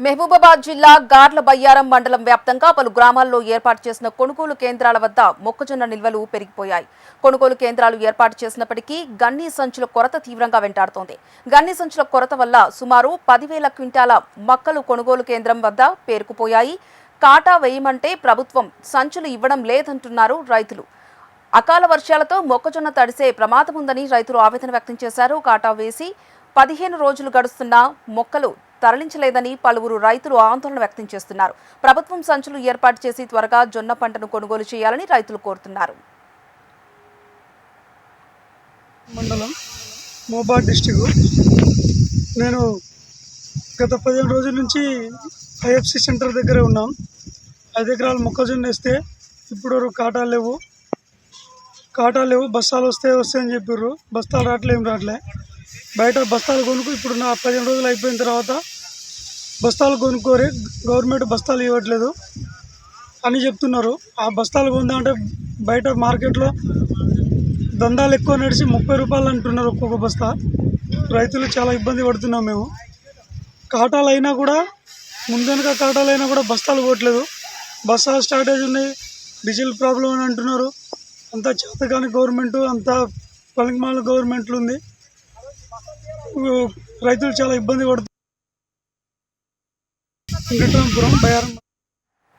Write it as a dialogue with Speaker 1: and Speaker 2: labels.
Speaker 1: మహబూబాబాద్ జిల్లా గార్ల బయ్యారం మండలం వ్యాప్తంగా పలు గ్రామాల్లో ఏర్పాటు చేసిన కొనుగోలు కేంద్రాల వద్ద మొక్కజొన్న నిల్వలు పెరిగిపోయాయి. కొనుగోలు కేంద్రాలు ఏర్పాటు చేసినప్పటికీ గన్ని సంచుల కొరత తీవ్రంగా వెంటాడుతోంది. గన్ని సంచుల కొరత వల్ల సుమారు 10,000 క్వింటాల మొక్కలు కొనుగోలు కేంద్రం వద్ద పేరుకుపోయాయి. కాటా వేయమంటే ప్రభుత్వం సంచులు ఇవ్వడం లేదంటున్నారు రైతులు. అకాల వర్షాలతో మొక్కజొన్న తడిసే ప్రమాదం ఉందని రైతులు ఆవేదన వ్యక్తం చేశారు. కాటా వేసి 15 రోజులు గడుస్తున్నా మొక్కలు తరలించలేదని పలువురు రైతులు ఆందోళన వ్యక్తం చేస్తున్నారు. ప్రభుత్వం సంచులు ఏర్పాటు చేసి త్వరగా జొన్న పంటను కొనుగోలు చేయాలని రైతులు కోరుతున్నారు.
Speaker 2: మండలం మోబాద్ డిస్ట్రిక్ట్. నేను గత 15 రోజుల నుంచి ఐఎఫ్సి సెంటర్ దగ్గర ఉన్నాం. 5 ఎకరాల మొక్కజొన్న వేస్తే ఇప్పుడు కాటాలు లేవు. బస్తాలు వస్తాయని చెప్పారు. బస్తాలు రావట్లే. బయట బస్తాలు కొనుక్కు ఇప్పుడు నా 15 రోజులు అయిపోయిన తర్వాత బస్తాలు కొనుక్కోరే గవర్నమెంట్ బస్తాలు ఇవ్వట్లేదు అని చెప్తున్నారు. ఆ బస్తాలు కొందామంటే బయట మార్కెట్లో దందాలు ఎక్కువ నడిచి 30 రూపాయలు అంటున్నారు ఒక్కొక్క బస్తా. రైతులు చాలా ఇబ్బంది పడుతున్నాం మేము. కాటాలు అయినా కూడా ముందనక కాటాలు అయినా కూడా బస్తాలు పోవట్లేదు. బస్తా స్టార్టేజ్ ఉన్నాయి, డీజిల్ ప్రాబ్లం అని అంటున్నారు. అంతా చేతకాని గవర్నమెంట్, అంతా పలికిమాల గవర్నమెంట్లు ఉంది. రైతులు చాలా ఇబ్బంది పడుతున్నారు. వెంకటరామపురం బయ్యారం.